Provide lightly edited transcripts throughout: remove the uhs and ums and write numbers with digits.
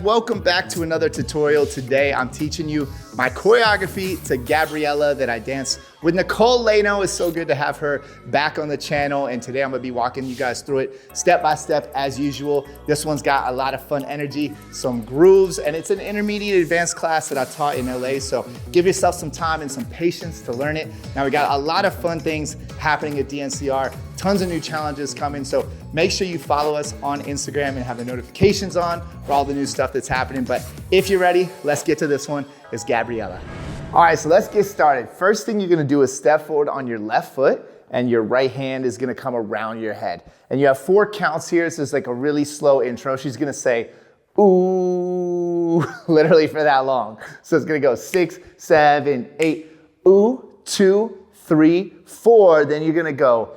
welcome back to another tutorial. Today I'm teaching you my choreography to Gabriela that I danced with Nicole Laeno. It's so good to have her back on the channel, and today I'm gonna be walking you guys through it step by step as usual. This one's got a lot of fun energy, some grooves, and it's an intermediate advanced class that I taught in LA, so give yourself some time and some patience to learn it. Now we got a lot of fun things happening at DNCR, tons of new challenges coming, so make sure you follow us on Instagram and have the notifications on for all the new stuff that's happening. But if you're ready, let's get to this one. It's Gabriela. All right, so let's get started. First thing you're gonna do is step forward on your left foot and your right hand is gonna come around your head. And you have 4 counts here. So it's like a really slow intro. She's gonna say, ooh, literally for that long. So it's gonna go 6, 7, 8, ooh, 2, 3, 4. Then you're gonna go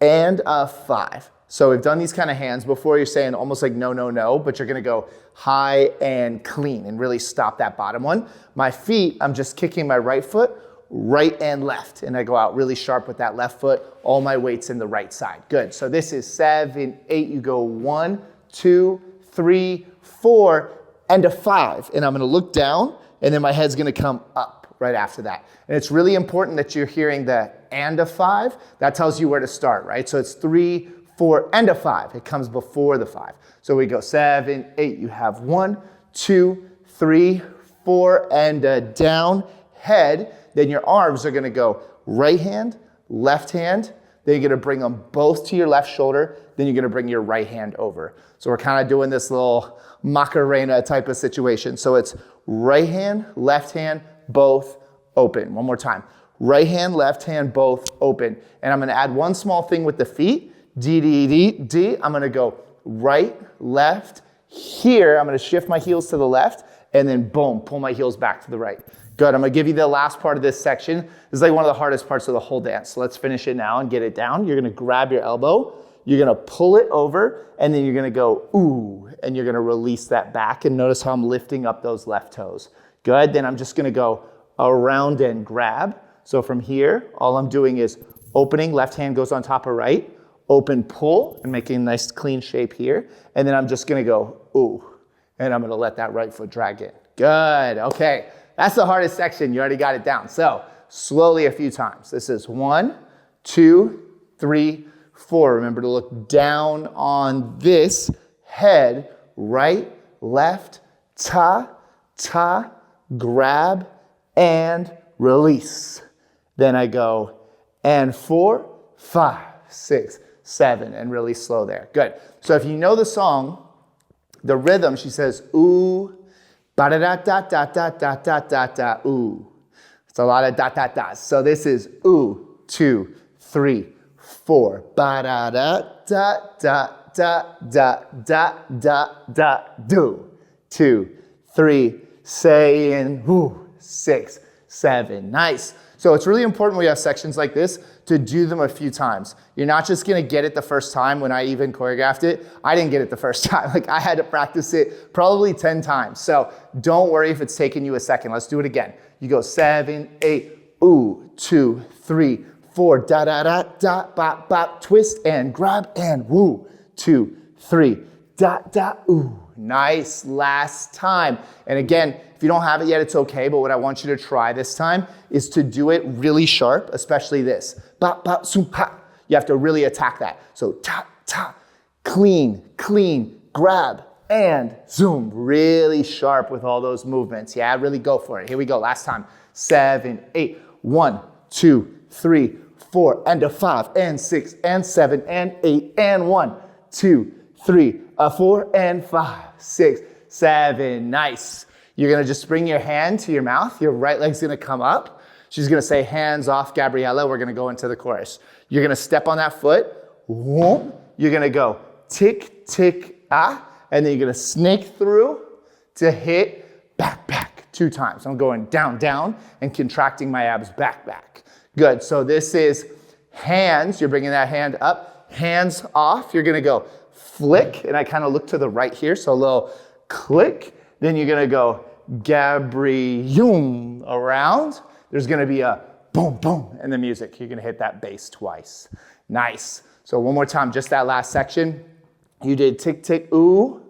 and a 5. So we've done these kind of hands before. You're saying almost like no, no, no, but you're gonna go high and clean and really stop that bottom one. My feet, I'm just kicking my right foot, right and left. And I go out really sharp with that left foot. All my weight's in the right side. Good. So this is 7, 8. You go 1, 2, 3, 4, and a 5. And I'm gonna look down and then my head's gonna come up right after that. And it's really important that you're hearing the and a 5. That tells you where to start, right? So it's 3, 4, and a 5. It comes before the 5. So we go 7, 8. You have 1, 2, 3, 4, and a down head. Then your arms are gonna go right hand, left hand. Then you're gonna bring them both to your left shoulder. Then you're gonna bring your right hand over. So we're kind of doing this little Macarena type of situation. So it's right hand, left hand, both open. One more time. Right hand, left hand, both open. And I'm gonna add one small thing with the feet. D, D, D, D. I'm gonna go right, left, here. I'm gonna shift my heels to the left and then boom, pull my heels back to the right. Good, I'm gonna give you the last part of this section. This is like one of the hardest parts of the whole dance. So let's finish it now and get it down. You're gonna grab your elbow, you're gonna pull it over, and then you're gonna go ooh, and you're gonna release that back, and notice how I'm lifting up those left toes. Good, then I'm just gonna go around and grab. So from here, all I'm doing is opening, left hand goes on top of right, open, pull, and making a nice clean shape here. And then I'm just gonna go, ooh, and I'm gonna let that right foot drag in. Good, okay. That's the hardest section, you already got it down. So slowly a few times. This is 1, 2, 3, 4. Remember to look down on this head, right, left, ta, ta, grab, and release. Then I go, and 4, 5, 6, 7, and really slow there. Good. So if you know the song, the rhythm, she says, ooh, ba-da-da-da-da-da-da-da-da-da, ooh. It's a lot of da-da-das. So this is ooh, 2, 3, 4, ba-da-da-da-da-da-da-da-da-do. 2, 3, saying ooh, 6, 7. Nice. So it's really important when we have sections like this to do them a few times. You're not just gonna get it the first time. When I even choreographed it, I didn't get it the first time. Like I had to practice it probably 10 times. So don't worry if it's taking you a second. Let's do it again. You go 7, 8, ooh, 2, 3, 4, da-da-da-da, bop, bop, twist and grab and woo. 2, 3, da-da, ooh. Nice, last time. And again, if you don't have it yet, it's okay, but what I want you to try this time is to do it really sharp, especially this. Ba, ba, zoom, pa. You have to really attack that. So ta, ta, clean, clean, grab, and zoom. Really sharp with all those movements. Yeah, really go for it. Here we go, last time. 7, 8, 1, 2, 3, 4, and a 5, and 6, and 7, and 8, and 1, 2, 3, 4, and 5, 6, 7. Nice. You're gonna just bring your hand to your mouth. Your right leg's gonna come up. She's gonna say, hands off, Gabriela. We're gonna go into the chorus. You're gonna step on that foot. Whoop. You're gonna go tick, tick, ah. And then you're gonna snake through to hit back, back 2 times. I'm going down, down, and contracting my abs back, back. Good, so this is hands. You're bringing that hand up. Hands off. You're gonna go flick, and I kind of look to the right here, so a little click. Then you're gonna go Gabriela around. There's gonna be a boom, boom in the music. You're gonna hit that bass twice. Nice. So one more time, just that last section. You did tick, tick, ooh,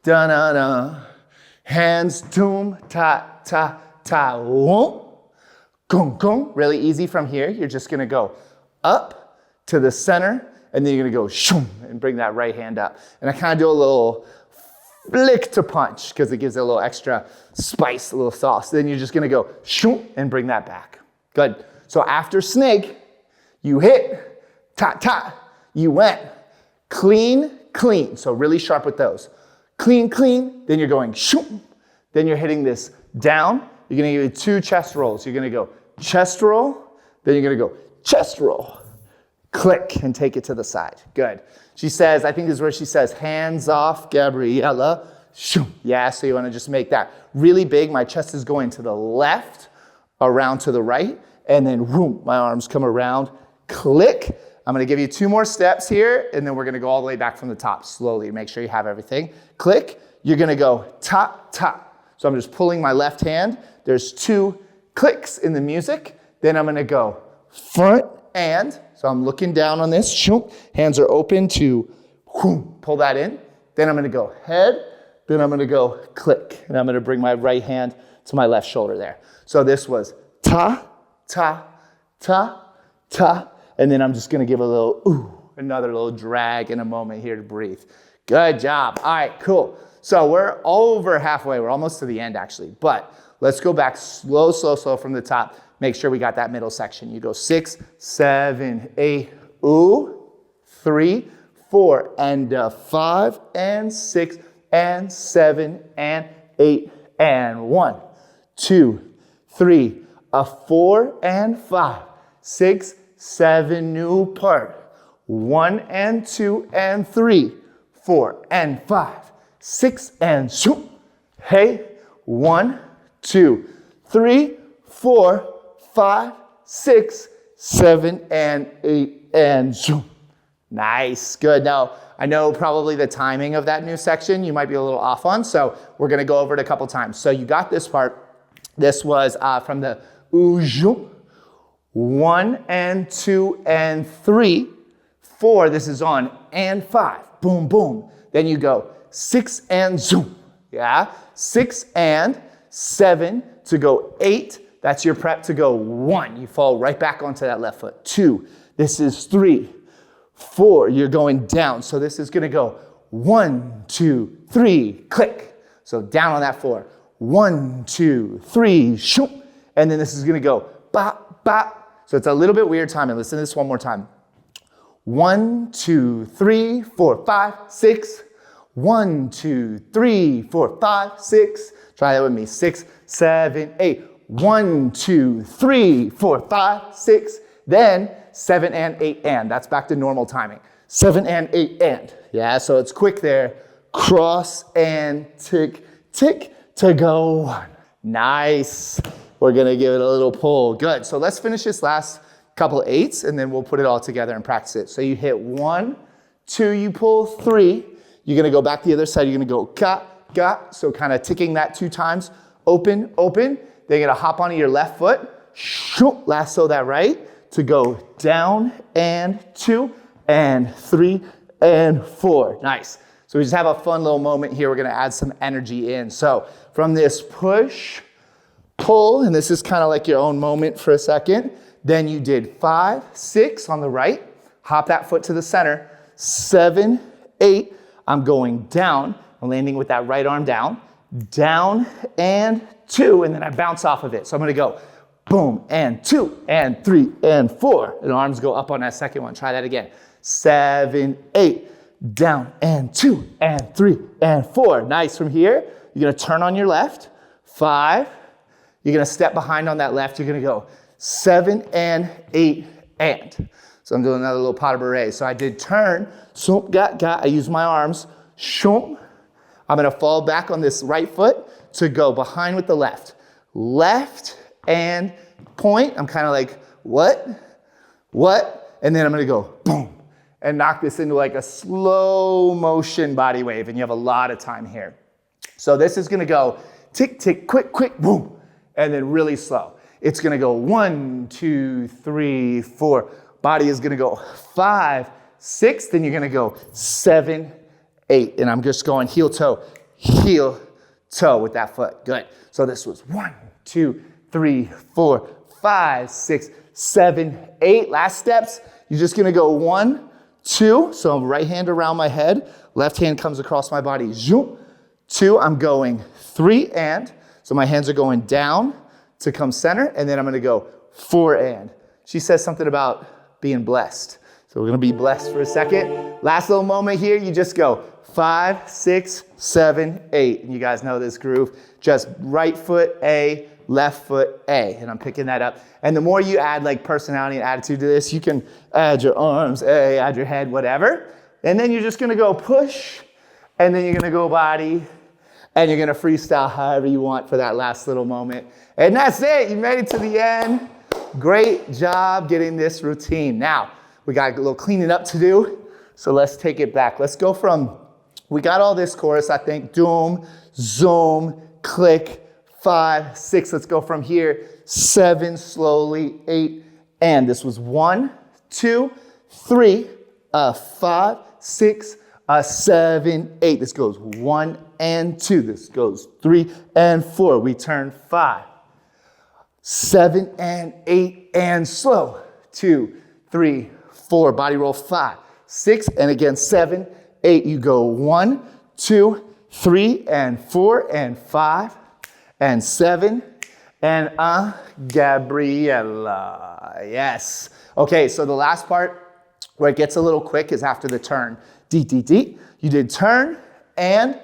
da-na-na, Hands, doom, ta, ta, ta, whoom. Gong, gong. Really easy from here. You're just gonna go up to the center, and then you're gonna go shoom, and bring that right hand up. And I kind of do a little flick to punch, because it gives it a little extra spice, a little sauce. Then you're just gonna go shoom, and bring that back. Good. So after snake, you hit, ta, ta, you went, clean, clean. So really sharp with those. Clean, clean, then you're going shoom. Then you're hitting this down. You're gonna give it 2 chest rolls. You're gonna go chest roll, then you're gonna go chest roll. Click and take it to the side. Good. She says, I think this is where she says, hands off, Gabriela. Shoom. Yeah, so you wanna just make that really big. My chest is going to the left, around to the right, and then whoom, my arms come around, click. I'm gonna give you 2 more steps here, and then we're gonna go all the way back from the top slowly. Make sure you have everything. Click, you're gonna go top, top. So I'm just pulling my left hand. There's 2 clicks in the music. Then I'm gonna go front and, so I'm looking down on this, shoom, hands are open to whoom, pull that in. Then I'm gonna go head, then I'm gonna go click, and I'm gonna bring my right hand to my left shoulder there. So this was ta, ta, ta, ta, and then I'm just gonna give a little ooh, another little drag in a moment here to breathe. Good job. All right, cool. So we're over halfway. We're almost to the end actually, but let's go back slow, slow, slow from the top. Make sure we got that middle section. You go 6, 7, 8, ooh, 3, 4, and 5, and 6, and 7, and 8, and 1, 2, 3, 4, and 5, 6, 7, new part. 1, and 2, and 3, 4, and 5, 6, and shoom. Hey, 1, 2, 3, 4, 5, 6, 7, and 8, and zoom. Nice, good. Now, I know probably the timing of that new section you might be a little off on, so we're gonna go over it a couple times. So you got this part. This was from the ooh, zoom. 1, and 2, and 3, 4, this is on, and 5, boom, boom. Then you go 6 and zoom, yeah? 6 and 7 to go 8. That's your prep to go 1. You fall right back onto that left foot. 2, this is 3. 4, you're going down. So this is gonna go 1, 2, 3, click. So down on that 4. 1, 2, 3, shoop. And then this is gonna go bop, bop. So it's a little bit weird timing. Listen to this one more time. 1, 2, 3, 4, 5, 6. 1, 2, 3, 4, 5, 6. Try that with me. 6, 7, 8. 1, 2, 3, 4, 5, 6. Then 7 and 8 and. That's back to normal timing. 7 and 8 and. Yeah, so it's quick there. Cross and tick, tick to go 1. Nice. We're gonna give it a little pull. Good. So let's finish this last couple 8s and then we'll put it all together and practice it. So you hit 1, 2, you pull 3. You're gonna go back the other side. You're gonna go ga, ga. So kind of ticking that 2 times. Open, open. Then you're gonna hop onto your left foot. Shoop, lasso that right to go down and 2 and 3 and 4. Nice. So we just have a fun little moment here. We're gonna add some energy in. So from this push, pull, and this is kind of like your own moment for a second. Then you did 5, 6 on the right. Hop that foot to the center. 7, 8. I'm going down. I'm landing with that right arm down. Down and 2, and then I bounce off of it. So I'm gonna go boom, and 2, and 3, and 4. And arms go up on that second one. Try that again. 7, 8, down, and 2, and 3, and 4. Nice. From here, you're gonna turn on your left. 5, you're gonna step behind on that left. You're gonna go 7 and 8 and. So I'm doing another little pas de bourrée. So I did turn, shoom, got, I use my arms, shoom. I'm gonna fall back on this right foot to go behind with the left. Left and point. I'm kind of like, what? And then I'm gonna go boom and knock this into like a slow motion body wave. And you have a lot of time here. So this is gonna go tick, tick, quick, quick, boom. And then really slow. It's gonna go 1, 2, 3, 4. Body is gonna go 5, 6. Then you're gonna go 7, 8. And I'm just going heel, toe with that foot. Good. So this was 1, 2, 3, 4, 5, 6, 7, 8. Last steps, you're just gonna go 1, 2. So right hand around my head, left hand comes across my body. Zoom. 2, I'm going 3 and. So my hands are going down to come center, and then I'm gonna go 4 and. She says something about being blessed. So we're gonna be blessed for a second. Last little moment here, you just go 5, 6, 7, 8. And you guys know this groove. Just right foot A, left foot A. And I'm picking that up. And the more you add like personality and attitude to this, you can add your arms, A, add your head, whatever. And then you're just gonna go push, and then you're gonna go body, and you're gonna freestyle however you want for that last little moment. And that's it, you made it to the end. Great job getting this routine. Now, we got a little cleaning up to do, so let's take it back. Let's go from, we got all this chorus, I think, doom, zoom, click, 5, 6, let's go from here, 7, slowly, 8, and this was 1, 2, 3, 5, 6, 7, 8. This goes 1 and 2. This goes 3 and 4. We turn 5, 7 and 8 and slow. 2, 3, 4. Body roll 5, 6, and again 7, 8. You go 1, 2, 3 and 4 and 5 and 7 and Gabriela. Yes. Okay, so the last part where it gets a little quick is after the turn. D, D, D. You did turn and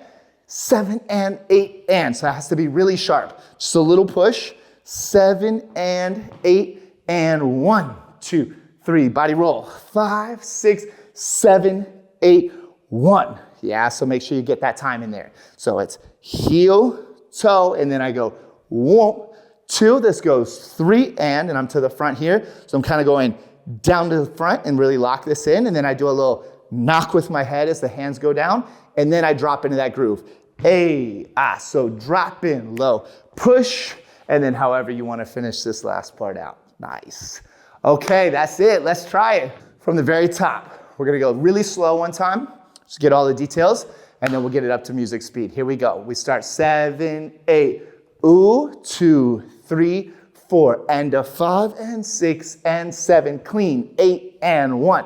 7 and 8 and. So it has to be really sharp. Just a little push. 7 and 8 and 1, 2, 3. Body roll. 5, 6, 7, 8, 1. Yeah, so make sure you get that time in there. So it's heel, toe, and then I go 1, 2. This goes 3 and I'm to the front here. So I'm kind of going down to the front and really lock this in. And then I do a little knock with my head as the hands go down. And then I drop into that groove. A, ah, so drop in, low, push, and then however you want to finish this last part out. Nice. Okay, that's it. Let's try it from the very top. We're going to go really slow one time. Just get all the details, and then we'll get it up to music speed. Here we go. We start 7, 8, ooh, 2, 3, 4, and a 5 and 6 and 7. Clean. 8 and 1,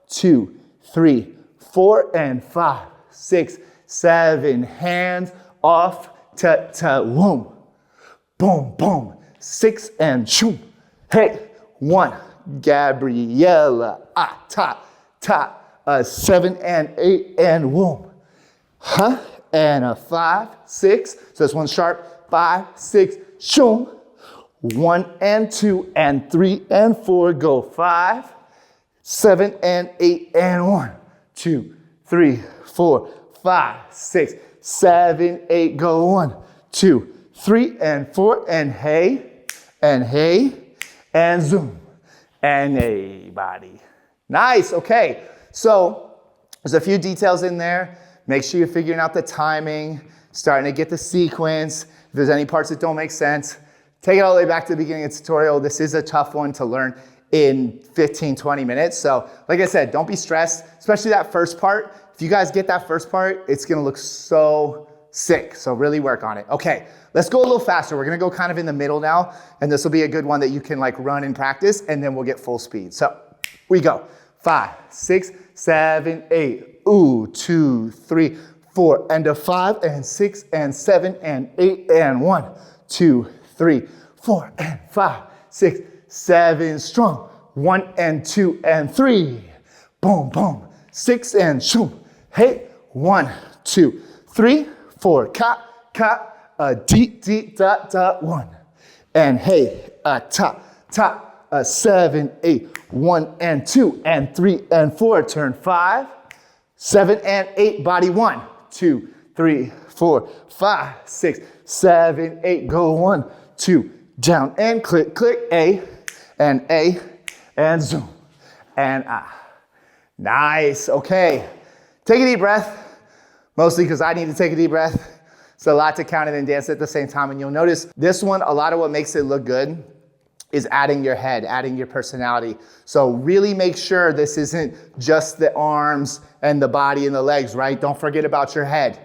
2, 3, 4 and 5, 6, 7. Hands off, ta, whoom. Boom, boom. 6 and shoom. Hey, 1. Gabriela. Ah, ta. 7 and 8 and whoom. Huh? And a 5, 6. So this one's sharp. 5, 6, shoom. 1 and 2 and 3 and 4. Go 5, 7 and 8 and 1, 2, 3, 4, 5, 6, 7, 8. Go 1, 2, 3 and 4 and hey and zoom and a body. Nice. Okay. So there's a few details in there. Make sure you're figuring out the timing, starting to get the sequence. If there's any parts that don't make sense, take it all the way back to the beginning of the tutorial. This is a tough one to learn in 15, 20 minutes. So like I said, don't be stressed, especially that first part. If you guys get that first part, it's gonna look so sick. So really work on it. Okay, let's go a little faster. We're gonna go kind of in the middle now, and this will be a good one that you can like run and practice, and then we'll get full speed. So we go. 5, 6, 7, 8. Ooh, 2, 3, 4, and a 5 and 6 and 7 and 8 and 1, 2, 3, 4 and 5, 6, 7. Strong. 1 and 2 and 3. Boom, boom. 6 and shoom. Hey, 1, 2, 3, 4. Ka, a deep, dot, 1. And hey, a ta, a 7, 8. 1 and 2 and 3 and 4. Turn 5, 7 and 8. Body 1, 2, 3, 4, 5, 6, 7, 8. Go 1, 2, down and click, A and zoom and ah. Nice. Okay. Take a deep breath, mostly because I need to take a deep breath. It's a lot to count and then dance at the same time. And you'll notice this one, a lot of what makes it look good is adding your head, adding your personality. So really make sure this isn't just the arms and the body and the legs, right? Don't forget about your head.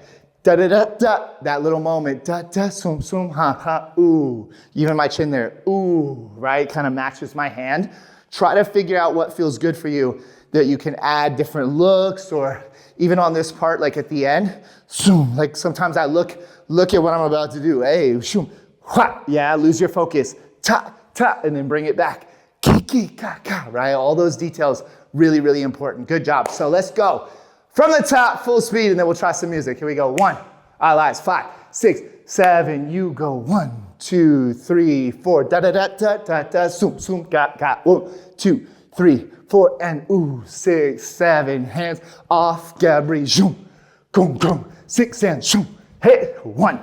Da da da da. That little moment. Da da sum sum ha ha ooh. Even my chin there. Ooh, right? Kind of matches my hand. Try to figure out what feels good for you, that you can add different looks, or even on this part, like at the end, zoom. Like sometimes I look at what I'm about to do. Hey, shoom, hua. Yeah, lose your focus. Ta ta, and then bring it back. Ki ki ka ka. Right? All those details really, really important. Good job. So let's go. From the top, full speed, and then we'll try some music. Here we go. 1, all eyes, 5, 6, 7. You go 1, 2, 3, 4. Da da da da da da. Zoom, zoom, ga ga. 1, 2, 3, 4, and ooh, 6, 7. Hands off, Gabri. Zoom, gong gong. 6 and zoom. Hey, 1,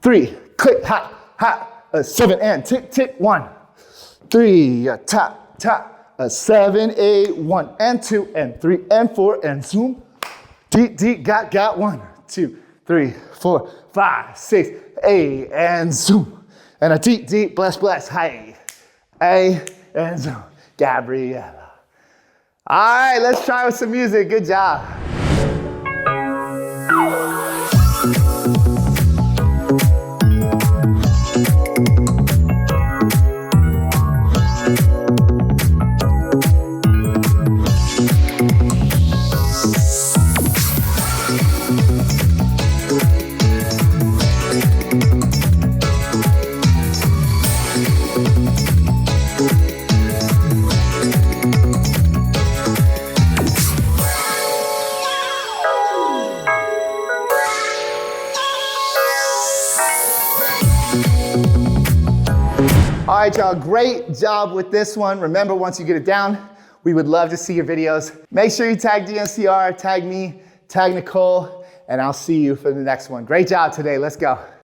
3, click, ha ha. 7 and tick tick. 1, 3, tap tap. 7, 8, 1 and 2 and 3 and 4 and zoom. Deep, deep, got 1, 2, 3, 4, 5, 6, 8 and zoom. And a deep, deep, bless, hey, and zoom. Gabriela. All right, let's try with some music. Good job. All right, y'all, great job with this one. Remember, once you get it down, we would love to see your videos. Make sure you tag DNCR, tag me, tag Nicole, and I'll see you for the next one. Great job today. Let's go.